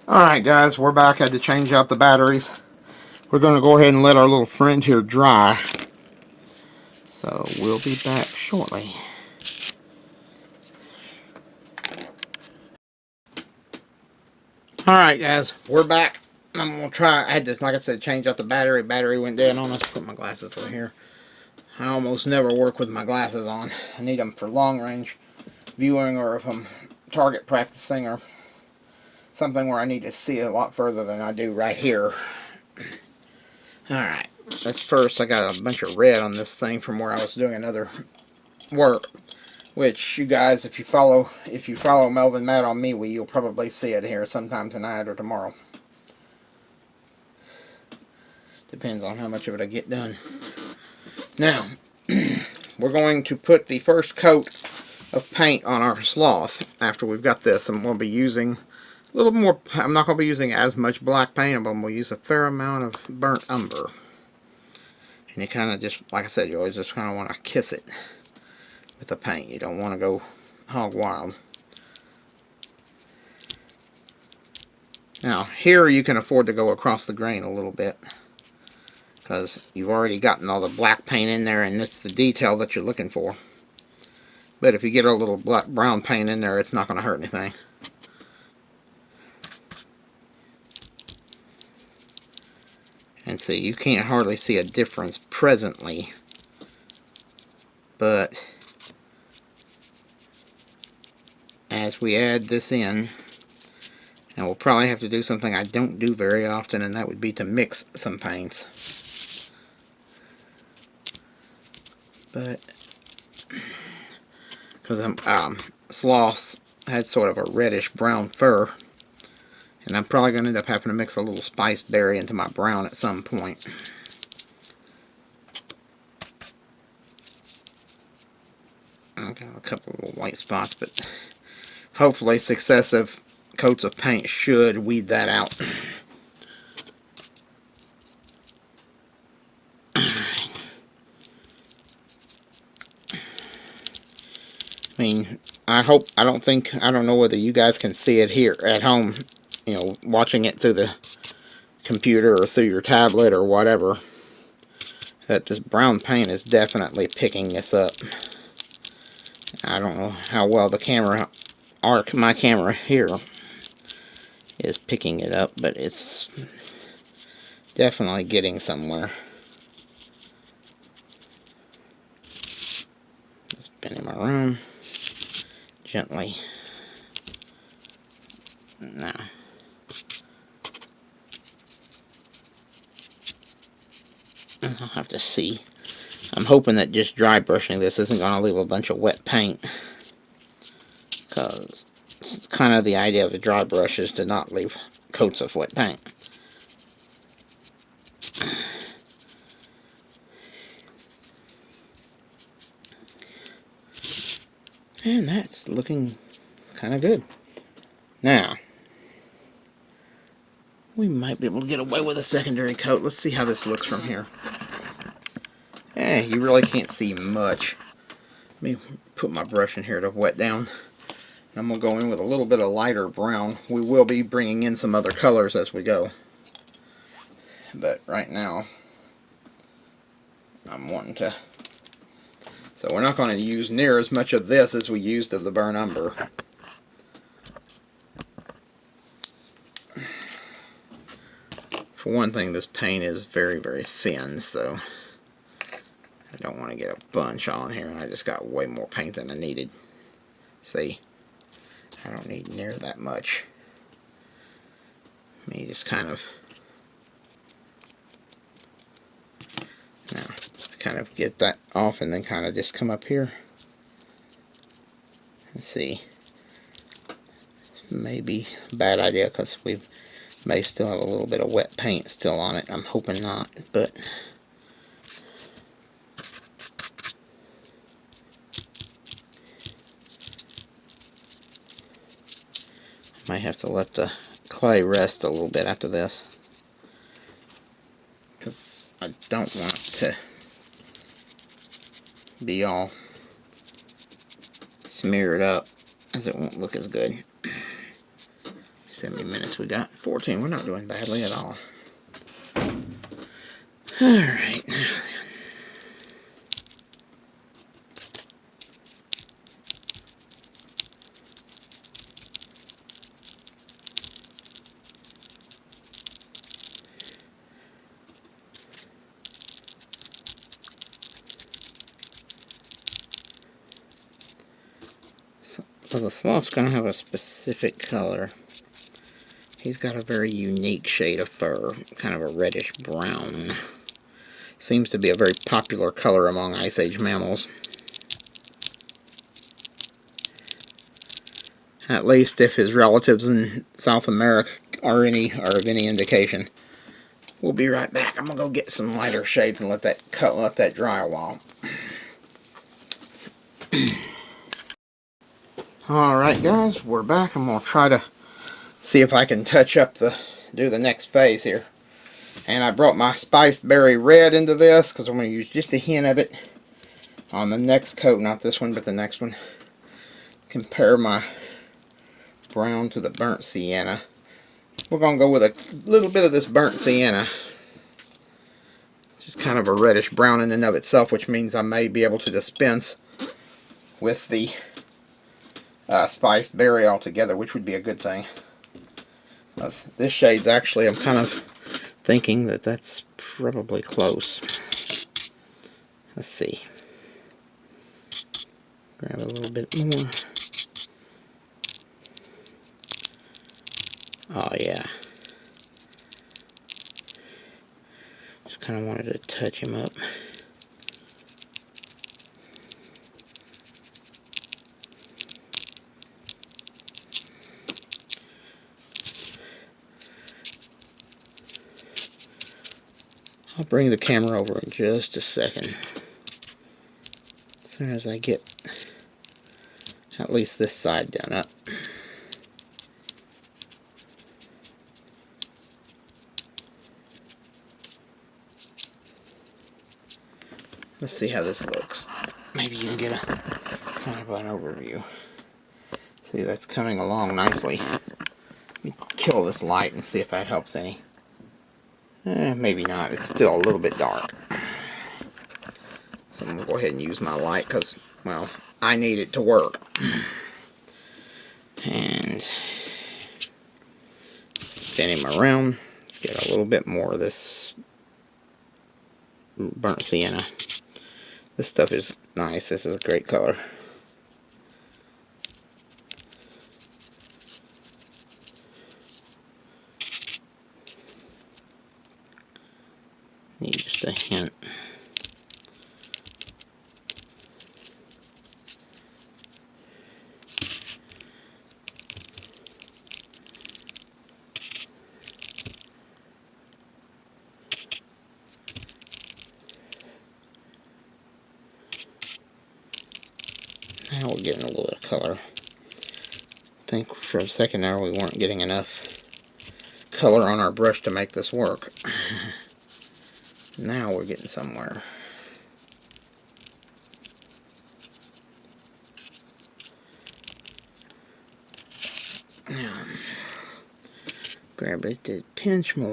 Alright guys, we're back. Had to change out the batteries. We're going to go ahead and let our little friend here dry. So we'll be back shortly. Alright guys, we're back. I'm going to try, I had to, like I said, change out the battery. Battery went dead on us. Put my glasses over here. I almost never work with my glasses on. I need them for long range viewing, or if I'm target practicing, or something where I need to see a lot further than I do right here. Alright, that's first. I got a bunch of red on this thing from where I was doing another work, which you guys, if you follow Melvin Matt on MeWe, you'll probably see it here sometime tonight or tomorrow. Depends on how much of it I get done. Now, we're going to put the first coat of paint on our sloth after we've got this, and we'll be using a little more. I'm not going to be using as much black paint, but we'll use a fair amount of burnt umber. And you kind of just, like I said, you always just kind of want to kiss it with the paint. You don't want to go hog wild. Now, here you can afford to go across the grain a little bit, because you've already gotten all the black paint in there, and it's the detail that you're looking for. But if you get a little brown paint in there, it's not going to hurt anything. And see, you can't hardly see a difference presently, but as we add this in, and we'll probably have to do something I don't do very often, and that would be to mix some paints. But because sloths had sort of a reddish brown fur, and I'm probably going to end up having to mix a little spice berry into my brown at some point. I've got a couple of little white spots, but hopefully successive coats of paint should weed that out. I mean, I don't know whether you guys can see it here at home, you know, watching it through the computer or through your tablet or whatever, that this brown paint is definitely picking this up. I don't know how well the camera, or my camera here, is picking it up, but it's definitely getting somewhere. Spin him around gently. Now, I'll have to see. I'm hoping that just dry brushing this isn't going to leave a bunch of wet paint, because it's kind of the idea of a dry brush is to not leave coats of wet paint. And that's looking kind of good. Now, we might be able to get away with a secondary coat. Let's see how this looks from here. You really can't see much. Let me put my brush in here to wet down. I'm going to go in with a little bit of lighter brown. We will be bringing in some other colors as we go. But right now, I'm wanting to... So we're not going to use near as much of this as we used of the burnt umber. For one thing, this paint is very, very thin, so I don't want to get a bunch on here, and I just got way more paint than I needed. See? I don't need near that much. Let me just kind of... Now, kind of get that off, and then kind of just come up here and see. Maybe a bad idea, because we may still have a little bit of wet paint still on it. I'm hoping not, but I might have to let the clay rest a little bit after this, because I don't want it to be all smeared up, as it won't look as good. See how many minutes we got. 14. We're not doing badly at all. Alright. So the sloth's going to have a specific color. He's got a very unique shade of fur, kind of a reddish brown. Seems to be a very popular color among Ice Age mammals. At least if his relatives in South America are of any indication. We'll be right back. I'm gonna go get some lighter shades and let that dry a while. Alright guys, we're back. I'm gonna try to see if I can do the next phase here. And I brought my spiced berry red into this because I'm going to use just a hint of it on the next coat, not this one but the next one. Compare my brown to the burnt sienna. We're going to go with a little bit of this burnt sienna. Just kind of a reddish brown in and of itself, which means I may be able to dispense with the spiced berry altogether, which would be a good thing. This shade's actually, I'm kind of thinking that that's probably close. Let's see. Grab a little bit more. Oh yeah. Just kind of wanted to touch him up. I'll bring the camera over in just a second. As soon as I get at least this side done up. Let's see how this looks. Maybe you can get a kind of an overview. See, that's coming along nicely. Let me kill this light and see if that helps any. Maybe not. It's still a little bit dark. So I'm going to go ahead and use my light because, well, I need it to work. And spin him around. Let's get a little bit more of this burnt sienna. This stuff is nice. This is a great color. Need just a hint. Now we're getting a little bit of color. I think for a second there we weren't getting enough color on our brush to make this work. Now we're getting somewhere. Now, grab it to pinch more.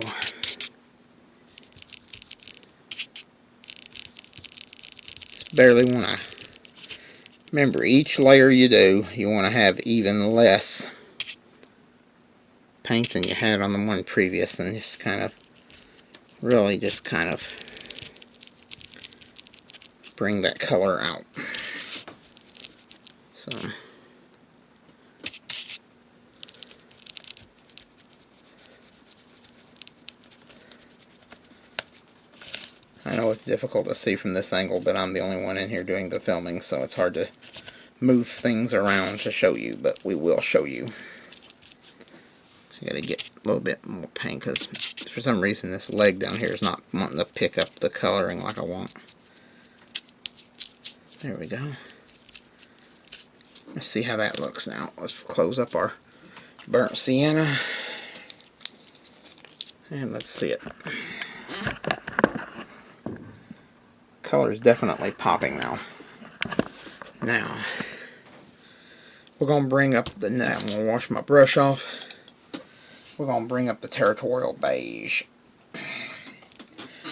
Just barely want to. Remember, each layer you do, you want to have even less paint than you had on the one previous, and just kind of really just kind of bring that color out. So I know it's difficult to see from this angle, but I'm the only one in here doing the filming, so it's hard to move things around to show you, but we will show you. I gotta get a little bit more paint because for some reason this leg down here is not wanting to pick up the coloring like I want. There we go. Let's see how that looks now. Let's close up our burnt sienna and let's see it. Color is definitely popping now. Now we're gonna bring up the net. I'm gonna wash my brush off. we're going to bring up the territorial beige.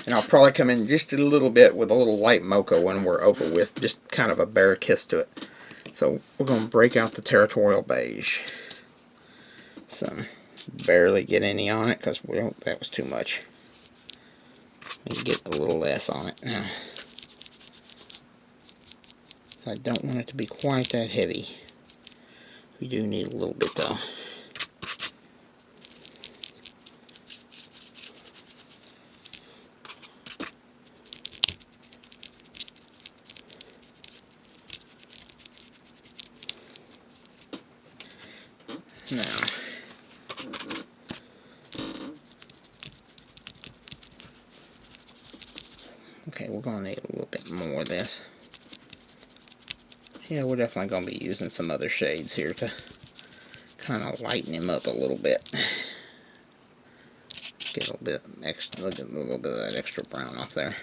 And I'll probably come in just a little bit with a little light mocha when we're over with, just kind of a bare kiss to it. So we're going to break out the territorial beige. So barely get any on it because that was too much. We can get a little less on it now. So I don't want it to be quite that heavy. We do need a little bit though. Now, okay, we're going to need a little bit more of this. Yeah, we're definitely going to be using some other shades here to kind of lighten him up a little bit. Get a little bit extra, look at a little bit of that extra brown off there.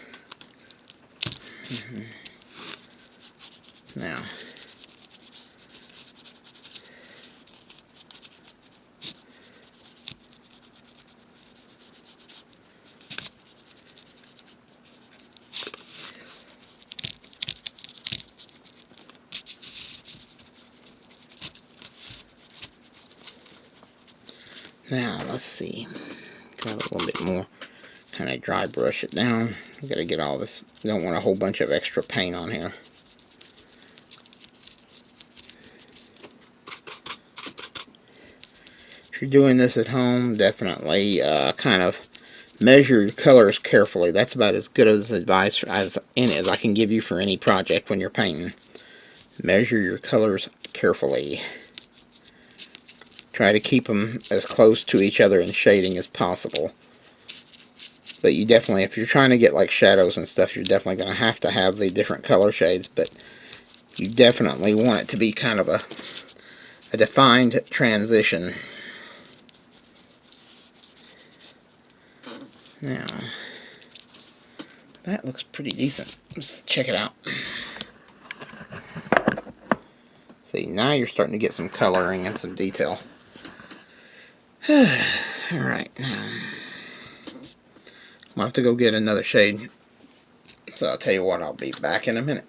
Now, let's see. Grab a little bit more. Kind of dry brush it down. You gotta get all this. You don't want a whole bunch of extra paint on here. If you're doing this at home, definitely kind of measure your colors carefully. That's about as good as advice as I can give you for any project when you're painting. Measure your colors carefully. Try to keep them as close to each other in shading as possible. But you definitely, if you're trying to get like shadows and stuff, you're definitely going to have the different color shades. But you definitely want it to be kind of a defined transition. Now, that looks pretty decent. Let's check it out. See, now you're starting to get some coloring and some detail. Alright, now I'm going to have to go get another shade. So I'll tell you what, I'll be back in a minute.